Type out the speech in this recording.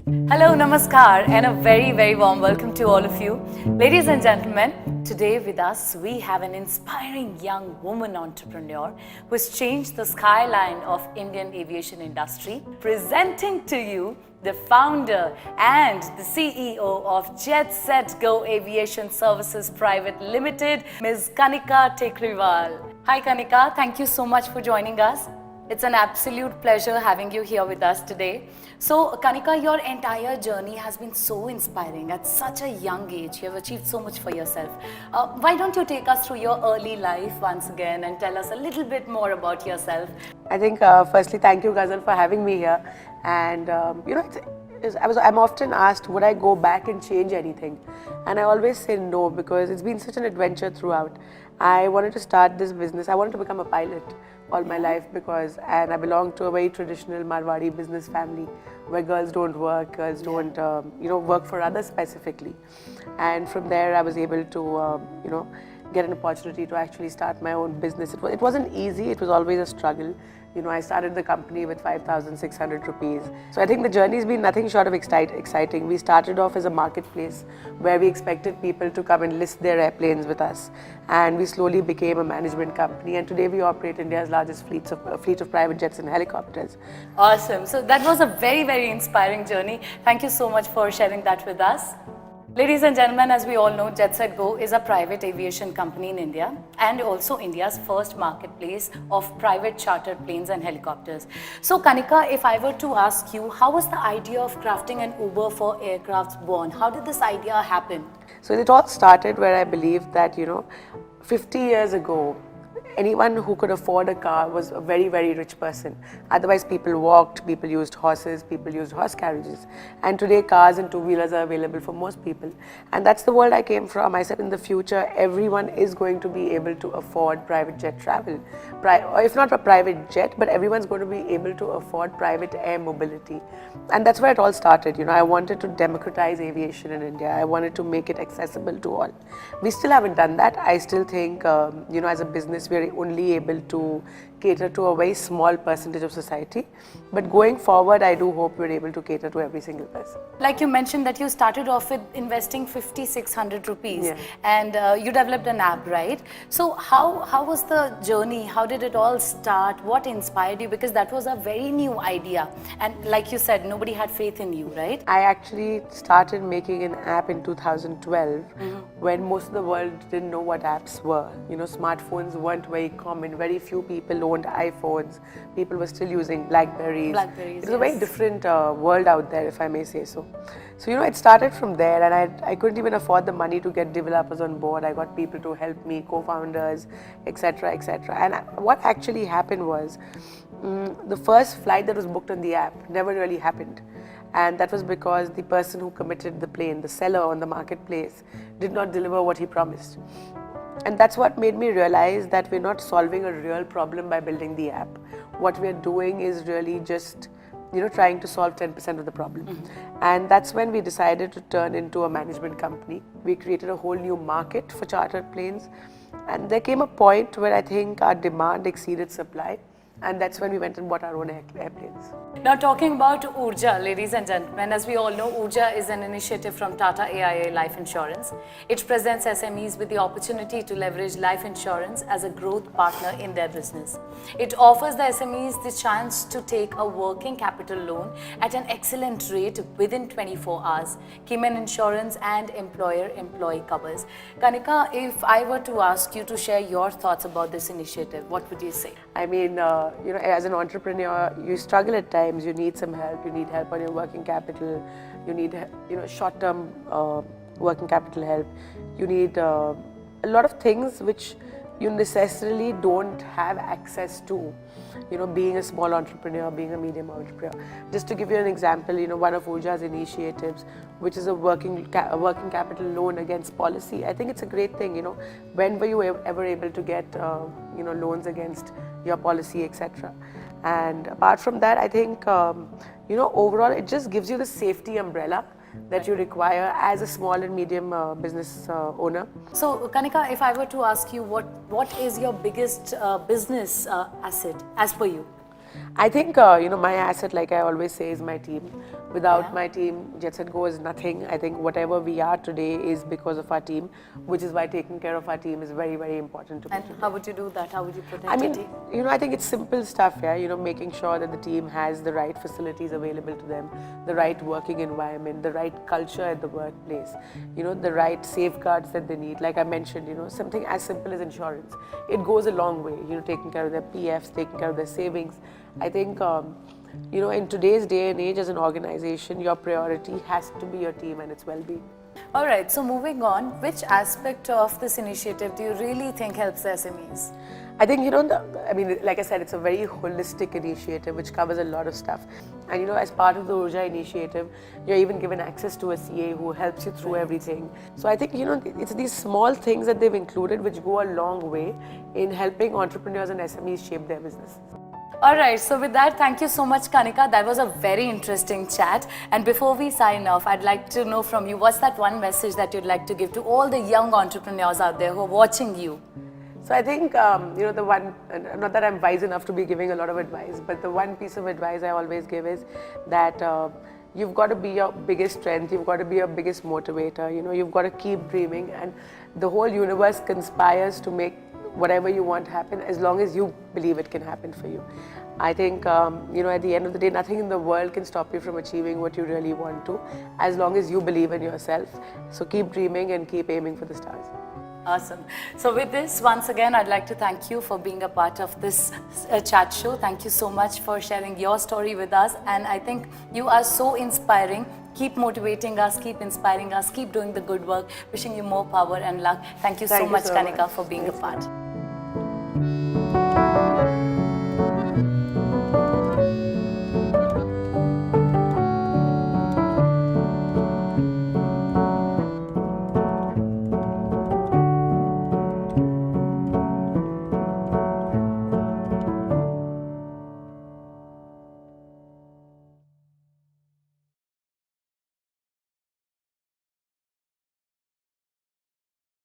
Hello, namaskar, and a very, very warm welcome to all of you. Ladies and gentlemen, today with us we have an inspiring young woman entrepreneur who has changed the skyline of Indian aviation industry. Presenting to you the founder and the CEO of Jet Set Go Aviation Services Private Limited, Ms. Kanika Tekriwal. Hi Kanika, thank you so much for joining us. It's an absolute pleasure having you here with us today. So, Kanika, your entire journey has been so inspiring. At such a young age, you have achieved so much for yourself. Why don't you take us through your early life once again and tell us a little bit more about yourself? I think firstly, thank you, Ghazal, for having me here. And I'm often asked, would I go back and change anything? And I always say no, because it's been such an adventure throughout. I wanted to start this business. I wanted to become a pilot all my life and I belong to a very traditional Marwari business family where girls don't work, girls don't work for others specifically. And from there I was able to get an opportunity to actually start my own business. It wasn't easy, it was always a struggle. I started the company with 5,600 rupees. So I think the journey's been nothing short of exciting. We started off as a marketplace where we expected people to come and list their airplanes with us. And we slowly became a management company. And today we operate India's largest fleet of private jets and helicopters. Awesome. So that was a very, very inspiring journey. Thank you so much for sharing that with us. Ladies and gentlemen, as we all know, Jet Set Go is a private aviation company in India and also India's first marketplace of private chartered planes and helicopters. So Kanika, if I were to ask you, how was the idea of crafting an Uber for aircrafts born? How did this idea happen? So it all started where I believed that, 50 years ago, anyone who could afford a car was a very, very rich person. Otherwise, people walked, people used horses, people used horse carriages. And today, cars and two-wheelers are available for most people. And that's the world I came from. I said in the future, everyone is going to be able to afford private jet travel. Or if not a private jet, but everyone's going to be able to afford private air mobility. And that's where it all started. I wanted to democratize aviation in India. I wanted to make it accessible to all. We still haven't done that. I still think, as a business, we're only able to cater to a very small percentage of society. But going forward, I do hope we're able to cater to every single person. Like you mentioned that you started off with investing 5,600 rupees and you developed an app, right? So how was the journey? How did it all start? What inspired you? Because that was a very new idea. And like you said, nobody had faith in you, right? I actually started making an app in 2012 when most of the world didn't know what apps were. Smartphones weren't very common. Very few people owned iPhones. People were still using Blackberries. It was a very different world out there, if I may say so. So, it started from there, and I couldn't even afford the money to get developers on board. I got people to help me, co-founders, etc., etc. And what actually happened was, the first flight that was booked on the app never really happened. And that was because the person who committed the plane, the seller on the marketplace, did not deliver what he promised. And that's what made me realize that we're not solving a real problem by building the app. What we're doing is really just, trying to solve 10% of the problem. And that's when we decided to turn into a management company. We created a whole new market for chartered planes. And there came a point where I think our demand exceeded supply. And that's when we went and bought our own airplanes. Now talking about Urja, ladies and gentlemen, as we all know, Urja is an initiative from Tata AIA Life Insurance. It presents SMEs with the opportunity to leverage life insurance as a growth partner in their business. It offers the SMEs the chance to take a working capital loan at an excellent rate within 24 hours, Cayman insurance and employer-employee covers. Kanika, if I were to ask you to share your thoughts about this initiative, what would you say? I mean, as an entrepreneur, you struggle at times. You need some help. You need help on your working capital. You need, short-term working capital help. You need a lot of things which you necessarily don't have access to. Being a small entrepreneur, being a medium entrepreneur. Just to give you an example, one of Urja's initiatives, which is a working capital loan against policy. I think it's a great thing. When were you ever able to get, loans against your policy, etc. And apart from that, I think, overall, it just gives you the safety umbrella that you require as a small and medium business owner. So, Kanika, if I were to ask you, what is your biggest business asset as per you? I think, my asset, like I always say, is my team. Without my team, Jet Set Go is nothing. I think whatever we are today is because of our team, which is why taking care of our team is very, very important to me. And how would you do that? How would you protect I mean, your team? I think it's simple stuff, yeah. Making sure that the team has the right facilities available to them, the right working environment, the right culture at the workplace, the right safeguards that they need. Like I mentioned, something as simple as insurance. It goes a long way, taking care of their PFs, taking care of their savings. I think, in today's day and age as an organization, your priority has to be your team and its well-being. All right, so moving on, which aspect of this initiative do you really think helps the SMEs? I think, like I said, it's a very holistic initiative which covers a lot of stuff. And, as part of the Urja initiative, you're even given access to a CA who helps you through everything. So I think, it's these small things that they've included which go a long way in helping entrepreneurs and SMEs shape their businesses. All right, so with that, thank you so much, Kanika. That was a very interesting chat. And before we sign off, I'd like to know from you, what's that one message that you'd like to give to all the young entrepreneurs out there who are watching you? So I think, the one, not that I'm wise enough to be giving a lot of advice, but the one piece of advice I always give is that you've got to be your biggest strength, you've got to be your biggest motivator, you've got to keep dreaming, and the whole universe conspires to make whatever you want happen as long as you believe it can happen for you. I think, at the end of the day, nothing in the world can stop you from achieving what you really want to, as long as you believe in yourself. So keep dreaming and keep aiming for the stars. Awesome. So with this, once again, I'd like to thank you for being a part of this chat show. Thank you so much for sharing your story with us. And I think you are so inspiring. Keep motivating us, keep inspiring us, keep doing the good work. Wishing you more power and luck. Thank you so much, Kanika, for being a part.